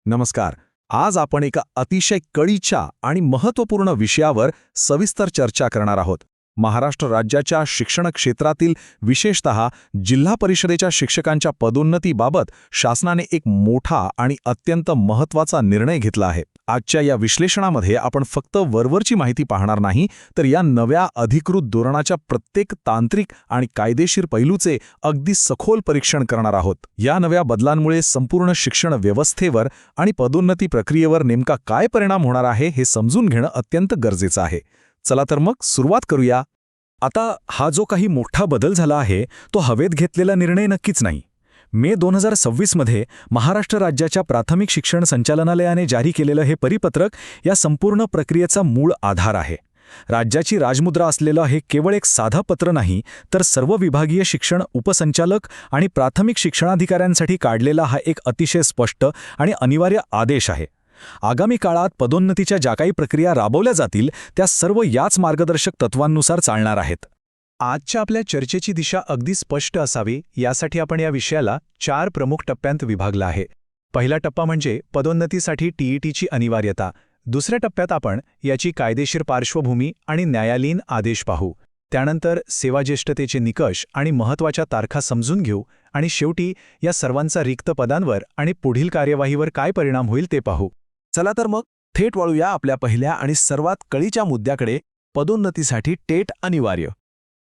नमस्कार. आज आपण एका अतिशय कळीच्या आणि महत्त्वपूर्ण विषयावर सविस्तर चर्चा करणार आहोत. महाराष्ट्र राज्याच्या शिक्षण क्षेत्रातील विशेषतः जिल्हा परिषदेच्या शिक्षकांच्या पदोन्नतीबाबत शासनाने एक मोठा आणि अत्यंत महत्त्वाचा निर्णय घेतला आहे. आजच्या या विश्लेषणामध्ये आपण फक्त वरवरची माहिती पाहणार नाही, तर या नव्या अधिकृत धोरणाच्या प्रत्येक तांत्रिक आणि कायदेशीर पैलूचे अगदी सखोल परीक्षण करणार आहोत. या नव्या बदलांमुळे संपूर्ण शिक्षण व्यवस्थेवर आणि पदोन्नती प्रक्रियेवर नेमका काय परिणाम होणार आहे हे समजून घेणं अत्यंत गरजेचं आहे. चला तर मग सुरुवात करूया. आता हा जो काही मोठा बदल झाला आहे तो हवेत घेतलेला निर्णय नक्कीच नाही. मे 2026 मध्ये महाराष्ट्र राज्याच्या प्राथमिक शिक्षण संचालनालयाने जारी केलेलं हे परिपत्रक या संपूर्ण प्रक्रियेचा मूळ आधार आहे. राज्याची राजमुद्रा असलेलं हे केवळ एक साधं पत्र नाही, तर सर्व विभागीय शिक्षण उपसंचालक आणि प्राथमिक शिक्षणाधिकाऱ्यांसाठी काढलेला हा एक अतिशय स्पष्ट आणि अनिवार्य आदेश आहे. आगामी काळात पदोन्नतीच्या ज्या काही प्रक्रिया राबवल्या जातील त्या सर्व याच मार्गदर्शक तत्वांनुसार चालणार आहेत. आजच्या आपल्या चर्चेची दिशा अगदी स्पष्ट असावी यासाठी आपण या विषयाला 4 प्रमुख टप्प्यांत विभागला आहे. पहिला टप्पा म्हणजे पदोन्नतीसाठी टीईटीची अनिवार्यता. दुसऱ्या टप्प्यात आपण याची कायदेशीर पार्श्वभूमी आणि न्यायालयीन आदेश पाहू. त्यानंतर सेवाज्येष्ठतेचे निकष आणि महत्त्वाच्या तारखा समजून घेऊ आणि शेवटी या सर्वांचा रिक्त पदांवर आणि पुढील कार्यवाहीवर काय परिणाम होईल ते पाहू. चला तर मग थेट वळूया आपल्या पहिल्या आणि सर्वात कळीच्या मुद्द्याकडे, पदोन्नतीसाठी टेट अनिवार्य.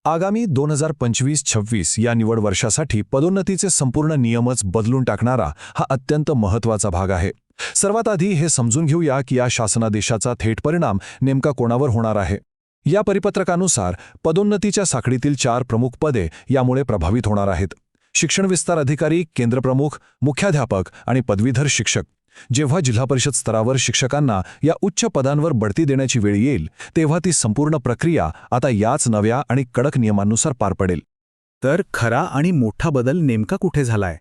आगामी 2025-26 या निवड वर्षासाठी पदोन्नतीचे संपूर्ण नियमच बदलून टाकणारा हा अत्यंत महत्त्वाचा भाग आहे. सर्वात आधी हे समजून घेऊया की या शासनादेशाचा थेट परिणाम नेमका कोणावर होणार आहे. या परिपत्रकानुसार पदोन्नतीच्या साखळीतील 4 प्रमुख पदे यामुळे प्रभावित होणार आहेत. शिक्षण विस्तार अधिकारी, केंद्रप्रमुख, मुख्याध्यापक आणि पदवीधर शिक्षक. जेव्हा जिल्हा परिषद स्तरावर शिक्षकांना या उच्च पदांवर बढती देण्याची वेळ येईल तेव्हा ती संपूर्ण प्रक्रिया आता याच नव्या आणि कडक नियमांनुसार पार पडेल. तर खरा आणि मोठा बदल नेमका कुठे झालाय?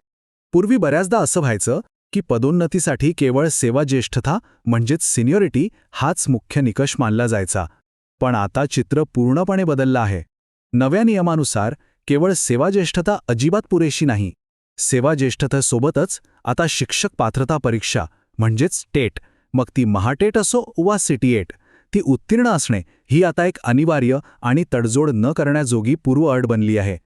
पूर्वी बऱ्याचदा असं व्हायचं की पदोन्नतीसाठी केवळ सेवाज्येष्ठता म्हणजेच सिनियरिटी हाच मुख्य निकष मानला जायचा. पण आता चित्र पूर्णपणे बदललं आहे. नव्या नियमानुसार केवळ सेवाज्येष्ठता अजिबात पुरेशी नाही. सेवाज्येष्ठतेसोबतच आता शिक्षक पात्रता परीक्षा म्हणजेच टेट, मग ती महाटेट असो वा सीटीएट, ती उत्तीर्ण असणे ही आता एक अनिवार्य आणि तडजोड न करण्याजोगी पूर्वअट बनली आहे.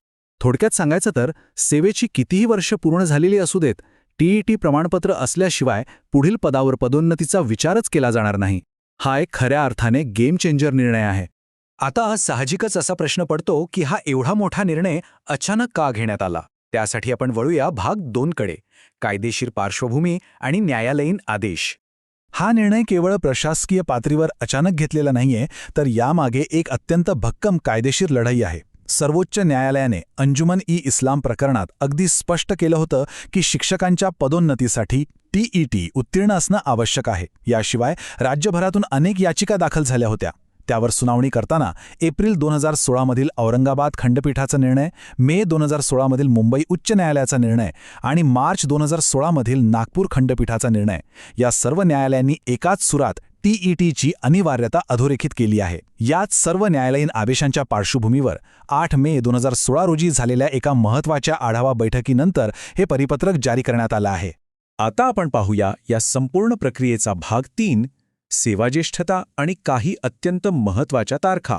थोडक्यात सांगायचं तर सेवेची कितीही वर्ष पूर्ण झालेली असू देत, टीईटी प्रमाणपत्र असल्याशिवाय पुढील पदावर पदोन्नतीचा विचारच केला जाणार नाही. हा एक खऱ्या अर्थाने गेम चेंजर निर्णय आहे. आता साहजिकच असा प्रश्न पडतो की हा एवढा मोठा निर्णय अचानक का घेण्यात आला. त्यासाठी आपण वळूया भाग 2 कडे, कायदेशीर पार्श्वभूमी आणि न्यायालयीन आदेश. हा निर्णय केवळ प्रशासकीय पातळीवर अचानक घेतलेला नाहीये, तर यामागे एक अत्यंत भक्कम कायदेशीर लढाई आहे. सर्वोच्च न्यायालयाने अंजुमन-ई-इस्लाम प्रकरणात अगदी स्पष्ट केलं होतं की शिक्षकांच्या पदोन्नतीसाठी टीईटी उत्तीर्ण असणं आवश्यक आहे. याशिवाय राज्यभरातून अनेक याचिका दाखल झाल्या होत्या. त्यावर सुनावणी करताना एप्रिल 2016 मधील औरंगाबाद खंडपीठाचा निर्णय, मे 2016 मधील मुंबई उच्च न्यायालयाचा निर्णय आणि मार्च 2016 मधील नागपूर खंडपीठाचा निर्णय, या सर्व न्यायालयांनी एकाच सुरात टीईटीची अनिवार्यता अधोरेखित केली आहे. याच सर्व न्यायालयीन आदेशांच्या पार्श्वभूमीवर 8 मे 2016 रोजी झालेल्या एका महत्त्वाच्या आढावा बैठकीनंतर हे परिपत्रक जारी करण्यात आलं आहे. आता आपण पाहूया या संपूर्ण प्रक्रियेचा भाग 3, सेवाज्येष्ठता आणि काही अत्यंत महत्त्वाच्या तारखा.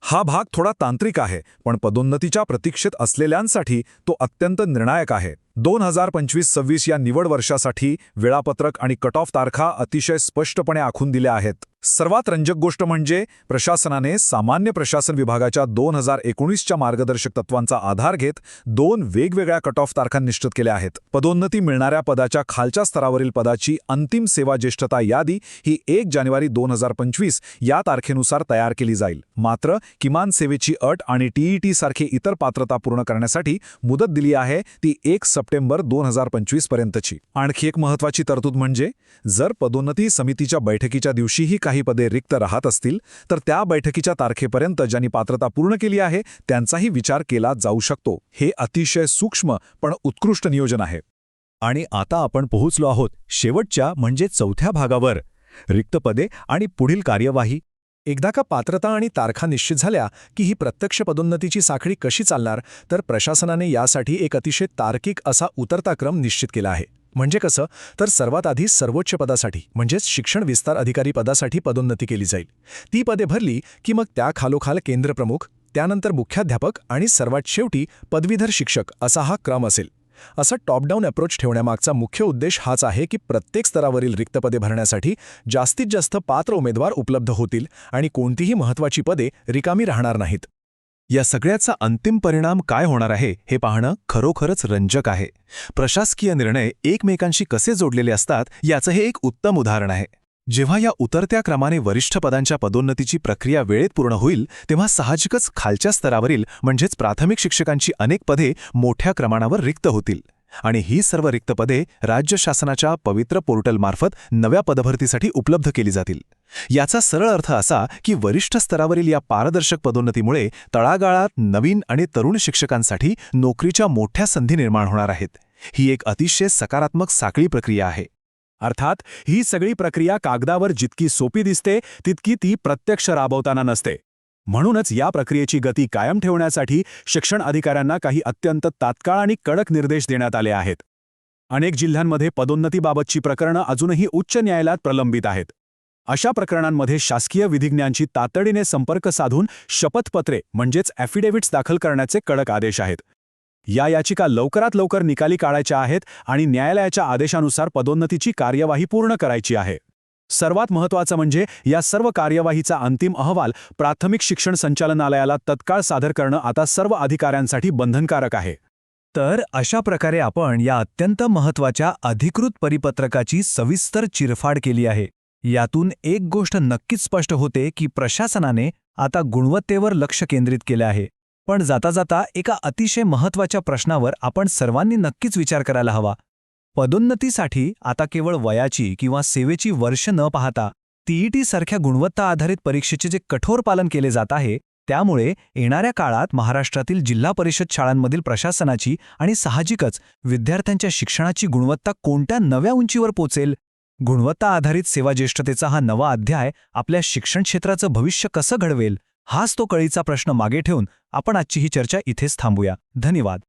हा भाग थोडा तांत्रिक आहे, पण पदोन्नतीच्या प्रतीक्षेत असलेल्यांसाठी तो अत्यंत निर्णायक आहे. 2025-26 या निवड वर्षासाठी वेळापत्रक आणि कट ऑफ तारखा अतिशय स्पष्टपणे आखून दिल्या आहेत. सर्वात रंजक गोष्ट म्हणजे प्रशासनाने सामान्य प्रशासन विभागाच्या 2019च्या मार्गदर्शक तत्वांचा आधार घेत 2 वेगवेगळ्या कट ऑफ तारखा निश्चित केल्या आहेत. पदोन्नती मिळणाऱ्या पदाच्या खालच्या स्तरावरील पदाची अंतिम सेवाज्येष्ठता यादी ही 1 जानेवारी 2025 या तारखेनुसार तयार केली जाईल. मात्र किमान सेवेची अट आणि टीईटी सारखे इतर पात्रता पूर्ण करण्यासाठी मुदत दिली आहे ती 1 सप्टेंबर 2025 पर्यंतची. आणखी एक महत्त्वाची तरतूद म्हणजे जर पदोन्नती समितीच्या बैठकीच्या दिवशीही काही पदे रिक्त राहत असतील तर त्या बैठकीच्या तारखेपर्यंत ज्यांनी पात्रता पूर्ण केली आहे त्यांचाही विचार केला जाऊ शकतो. हे अतिशय सूक्ष्म पण उत्कृष्ट नियोजन आहे. आणि आता आपण पोहोचलो आहोत शेवटच्या म्हणजे 4थ्या भागावर, रिक्त पदे आणि पुढील कार्यवाही. एकदा का पात्रता आणि तारखा निश्चित झाल्या की ही प्रत्यक्ष पदोन्नतीची साखळी कशी चालणार, तर प्रशासनाने यासाठी एक अतिशय तार्किक असा उतरता क्रम निश्चित केला आहे. म्हणजे कसं तर सर्वात आधी सर्वोच्च पदासाठी म्हणजेच शिक्षण विस्तार अधिकारी पदासाठी पदोन्नती केली जाईल. ती पदे भरली की मग त्या खालोखाल केंद्रप्रमुख, त्यानंतर मुख्याध्यापक आणि सर्वात शेवटी पदवीधर शिक्षक असा हा क्रम असेल. असा टॉप डाऊन अप्रोच ठेवण्यामागचा मुख्य उद्देश हाच आहे की प्रत्येक स्तरावरील रिक्त पदे भरण्यासाठी जास्तीत जास्त पात्र उमेदवार उपलब्ध होतील आणि कोणतीही महत्त्वाची पदे रिकामी राहणार नाहीत. या सगळ्याचा अंतिम परिणाम काय होणार आहे हे पाहणं खरोखरच रंजक आहे. प्रशासकीय निर्णय एकमेकांशी कसे जोडलेले असतात याचं हे एक उत्तम उदाहरण आहे. जेव्हा या उतरत्या क्रमाने वरिष्ठ पदांच्या पदोन्नतीची प्रक्रिया वेळेत पूर्ण होईल तेव्हा साहजिकच खालच्या स्तरावरील म्हणजेच प्राथमिक शिक्षकांची अनेक पदे मोठ्या प्रमाणावर रिक्त होतील. आणि ही सर्व रिक्त पदे राज्य शासनाच्या पवित्र पोर्टलमार्फत नव्या पदभरतीसाठी उपलब्ध केली जातील. याचा सरळ अर्थ असा की वरिष्ठ स्तरावरील या पारदर्शक पदोन्नतीमुळे तळागाळात नवीन आणि तरुण शिक्षकांसाठी नोकरीच्या मोठ्या संधी निर्माण होणार आहेत. ही एक अतिशय सकारात्मक साखळी प्रक्रिया आहे. अर्थात ही सगळी प्रक्रिया कागदावर जितकी सोपी दिसते तितकी ती प्रत्यक्ष राबवताना नसते. म्हणूनच या प्रक्रियेची गती कायम ठेवण्यासाठी शिक्षण अधिकाऱ्यांना काही अत्यंत तात्काळ आणि कडक निर्देश देण्यात आले आहेत. अनेक जिल्ह्यांमध्ये पदोन्नतीबाबतची प्रकरणं अजूनही उच्च न्यायालयात प्रलंबित आहेत. अशा प्रकरणांमध्ये शासकीय विधिज्ञांची तातडीने संपर्क साधून शपथपत्रे म्हणजेच ॲफिडेव्हिट्स दाखल करण्याचे कडक आदेश आहेत. या याचिका लवकरात लवकर निकाली काढायच्या आहेत आणि न्यायालयाच्या आदेशानुसार पदोन्नतीची कार्यवाही पूर्ण करायची आहे. सर्वात महत्त्वाचं म्हणजे या सर्व कार्यवाहीचा अंतिम अहवाल प्राथमिक शिक्षण संचालनालयाला तत्काळ सादर करणं आता सर्व अधिकाऱ्यांसाठी बंधनकारक आहे. तर अशा प्रकारे आपण या अत्यंत महत्त्वाच्या अधिकृत परिपत्रकाची सविस्तर चिरफाड केली आहे. यातून एक गोष्ट नक्कीच स्पष्ट होते की प्रशासनाने आता गुणवत्तेवर लक्ष केंद्रित केले आहे. पण जाता जाता एका अतिशय महत्त्वाच्या प्रश्नावर आपण सर्वांनी नक्कीच विचार करायला हवा. पदोन्नतीसाठी आता केवळ वयाची किंवा सेवेची वर्ष न पाहता TET सारख्या गुणवत्ता आधारित परीक्षेचे जे कठोर पालन केले जात आहे त्यामुळे येणाऱ्या काळात महाराष्ट्रातील जिल्हा परिषद शाळांमधील प्रशासनाची आणि साहजिकच विद्यार्थ्यांच्या शिक्षणाची गुणवत्ता कोणत्या नव्या उंचीवर पोचेल. गुणवत्ता आधारित सेवाज्येष्ठतेचा हा नवा अध्याय आपल्या शिक्षण क्षेत्राचं भविष्य कसं घडवेल हाच तो कळीचा प्रश्न मागे ठेवून आपण आजची ही चर्चा इथेच थांबूया. धन्यवाद.